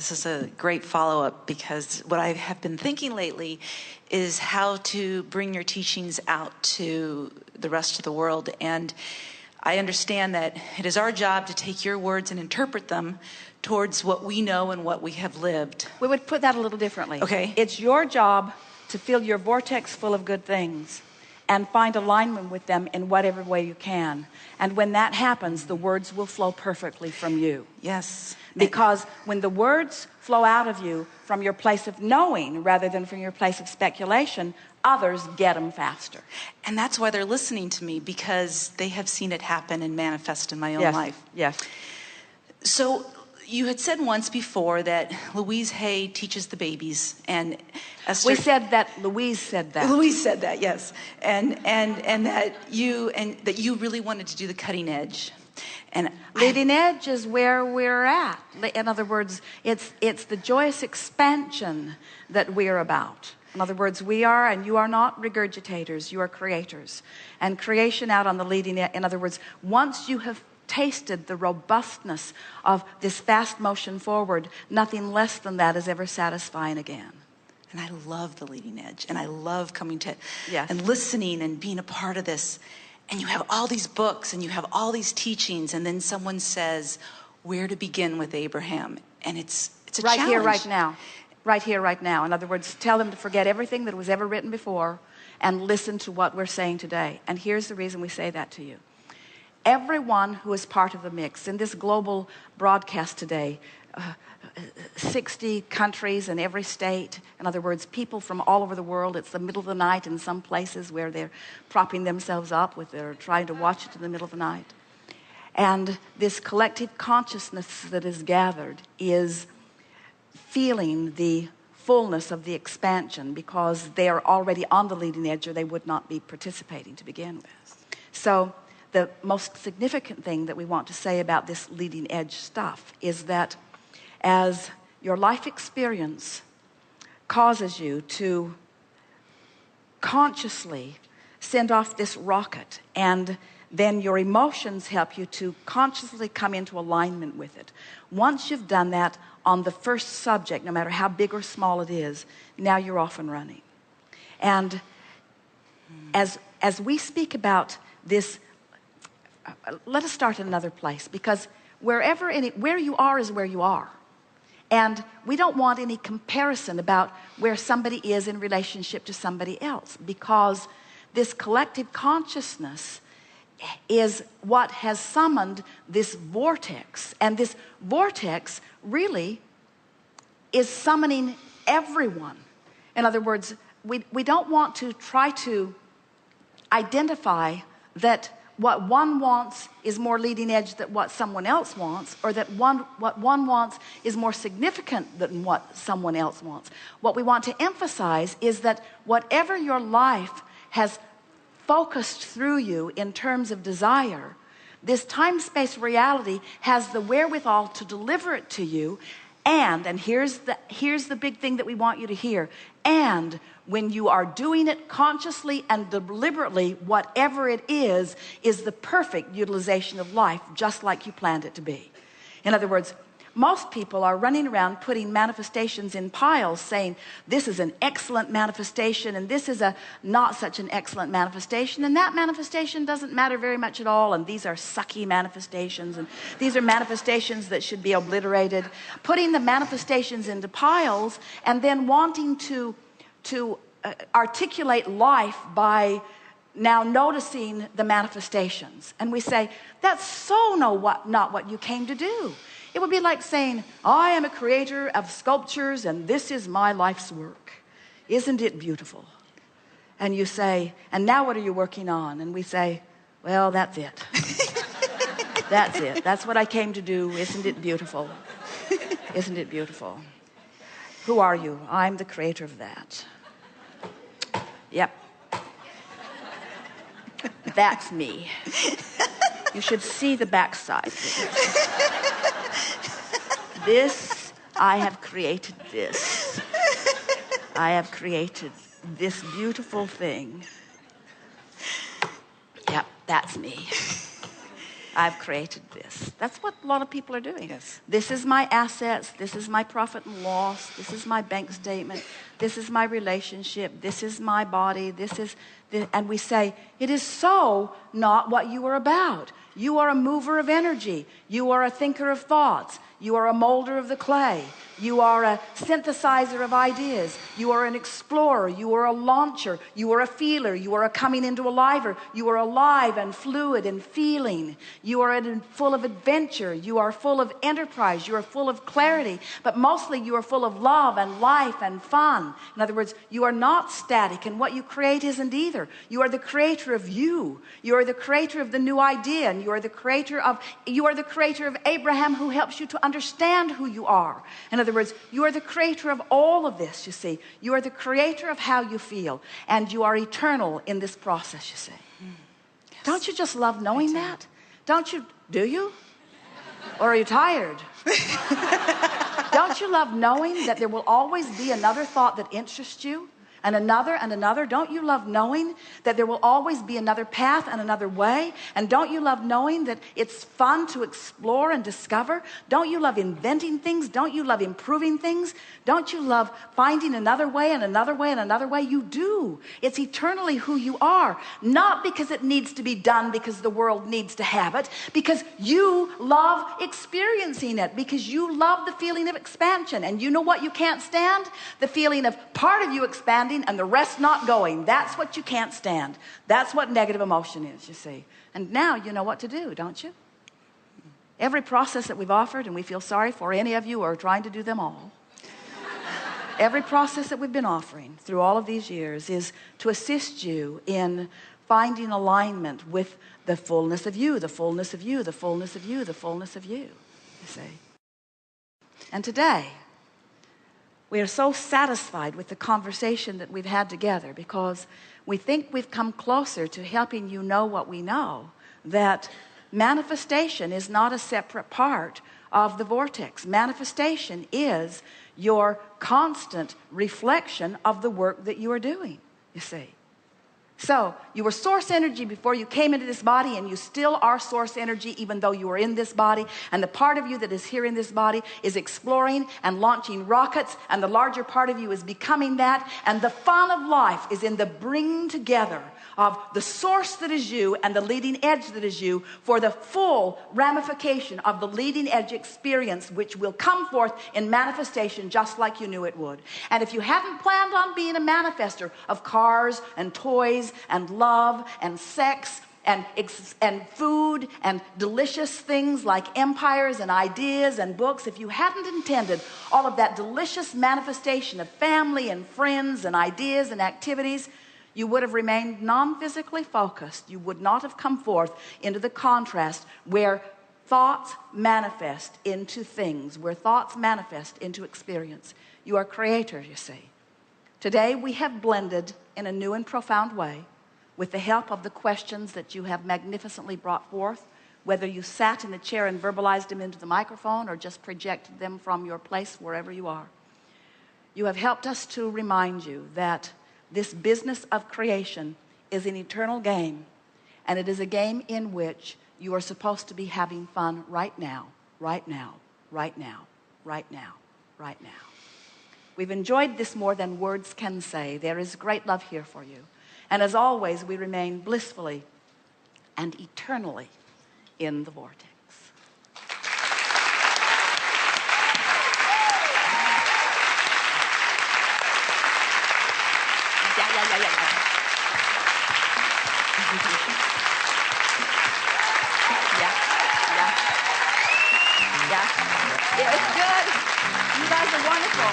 This is a great follow-up, because what I have been thinking lately is how to bring your teachings out to the rest of the world. And I understand that it is our job to take your words and interpret them towards what we know and what we have lived. We would put that a little differently. Okay. It's your job to fill your vortex full of good things and find alignment with them in whatever way you can. And when that happens, the words will flow perfectly from you. Yes. Because when the words flow out of you from your place of knowing rather than from your place of speculation, others get them faster. And that's why they're listening to me, because they have seen it happen and manifest in my own life. Yes. So you had said once before that Louise Hay teaches the babies, and Esther... We said that. Louise said that. Louise said that, yes. And that you really wanted to do the cutting edge. And leading edge is where we're at. In other words, it's the joyous expansion that we're about. In other words, we are and you are not regurgitators, you are creators. And creation out on the leading edge. In other words, once you have tasted the robustness of this fast motion forward, nothing less than that is ever satisfying again. And I love the leading edge, and I love coming to Yes. and listening and being a part of this. And you have all these books and you have all these teachings, and then someone says where to begin with Abraham, and it's a right challenge. here, right now. Right here, right now. In other words, tell them to forget everything that was ever written before and listen to what we're saying today. And here's the reason we say that to you. Everyone who is part of the mix in this global broadcast today, 60 countries in every state. In other words, people from all over the world. It's the middle of the night in some places where they're propping themselves up with they're trying to watch it in the middle of the night. And this collective consciousness that is gathered is feeling the fullness of the expansion, because they are already on the leading edge, or they would not be participating to begin with. So the most significant thing that we want to say about this leading edge stuff is that as your life experience causes you to consciously send off this rocket, and then your emotions help you to consciously come into alignment with it. Once you've done that on the first subject, no matter how big or small it is, now you're off and running. And as we speak about this, let us start in another place, because where you are is where you are. And we don't want any comparison about where somebody is in relationship to somebody else, because this collective consciousness is what has summoned this vortex. And this vortex really is summoning everyone. In other words, we don't want to try to identify that what one wants is more leading edge than what someone else wants, or that what one wants is more significant than what someone else wants. What we want to emphasize is that whatever your life has focused through you in terms of desire, this time-space reality has the wherewithal to deliver it to you. And here's the big thing that we want you to hear. And when you are doing it consciously and deliberately, whatever it is the perfect utilization of life, just like you planned it to be. In other words, most people are running around putting manifestations in piles, saying this is an excellent manifestation and this is a not such an excellent manifestation, and that manifestation doesn't matter very much at all, and these are sucky manifestations, and these are manifestations that should be obliterated. Putting the manifestations into piles and then wanting to articulate life by now noticing the manifestations. And we say, that's so not what you came to do. It would be like saying, I am a creator of sculptures and this is my life's work. Isn't it beautiful? And you say, and now what are you working on? And we say, well, that's it. That's it. That's what I came to do. Isn't it beautiful? Isn't it beautiful? Who are you? I'm the creator of that. Yep. That's me. You should see the backside. This, I have created this. I have created this beautiful thing. Yep, that's me. I've created this. That's what a lot of people are doing. Yes. This is my assets. This is my profit and loss. This is my bank statement. This is my relationship. This is my body. And we say, it is so not what you are about. You are a mover of energy. You are a thinker of thoughts. You are a molder of the clay. You are a synthesizer of ideas. You are an explorer. You are a launcher. You are a feeler. You are a coming into a liver. You are alive and fluid and feeling. You are full of adventure. You are full of enterprise. You are full of clarity. But mostly you are full of love and life and fun. In other words, you are not static, and what you create isn't either. You are the creator of you. You are the creator of the new idea, and you are the creator of Abraham, who helps you to understand who you are. In other words, you are the creator of all of this, you see. You are the creator of how you feel, and you are eternal in this process, you see. Yes. Don't you just love knowing that? Don't you? Do you? Or are you tired? Don't you love knowing that there will always be another thought that interests you? And another and another? Don't you love knowing that there will always be another path and another way? And don't you love knowing that it's fun to explore and discover? Don't you love inventing things? Don't you love improving things? Don't you love finding another way and another way and another way? You do. It's eternally who you are. Not because it needs to be done because the world needs to have it. Because you love experiencing it. Because you love the feeling of expansion. And you know what you can't stand? The feeling of part of you expanding and the rest not going. That's what you can't stand. That's what negative emotion is, you see. And now you know what to do, don't you? Every process that we've offered, and we feel sorry for any of you who are trying to do them all. Every process that we've been offering through all of these years is to assist you in finding alignment with the fullness of you, the fullness of you, the fullness of you, the fullness of you see. And today, we are so satisfied with the conversation that we've had together because we think we've come closer to helping you know what we know, that manifestation is not a separate part of the vortex. Manifestation is your constant reflection of the work that you are doing, you see. So you were source energy before you came into this body, and you still are source energy even though you are in this body. And the part of you that is here in this body is exploring and launching rockets, and the larger part of you is becoming that. And the fun of life is in the bringing together of the source that is you and the leading edge that is you for the full ramification of the leading edge experience, which will come forth in manifestation just like you knew it would. And if you hadn't planned on being a manifester of cars and toys and love and sex and food and delicious things like empires and ideas and books, if you hadn't intended all of that delicious manifestation of family and friends and ideas and activities, you would have remained non-physically focused. You would not have come forth into the contrast where thoughts manifest into things, where thoughts manifest into experience. You are creator, you see. Today we have blended in a new and profound way with the help of the questions that you have magnificently brought forth, whether you sat in the chair and verbalized them into the microphone or just projected them from your place wherever you are. You have helped us to remind you that this business of creation is an eternal game, and it is a game in which you are supposed to be having fun right now, right now, right now, right now, right now. We've enjoyed this more than words can say. There is great love here for you. And as always, we remain blissfully and eternally in the vortex. Yeah. It was good. You guys are wonderful.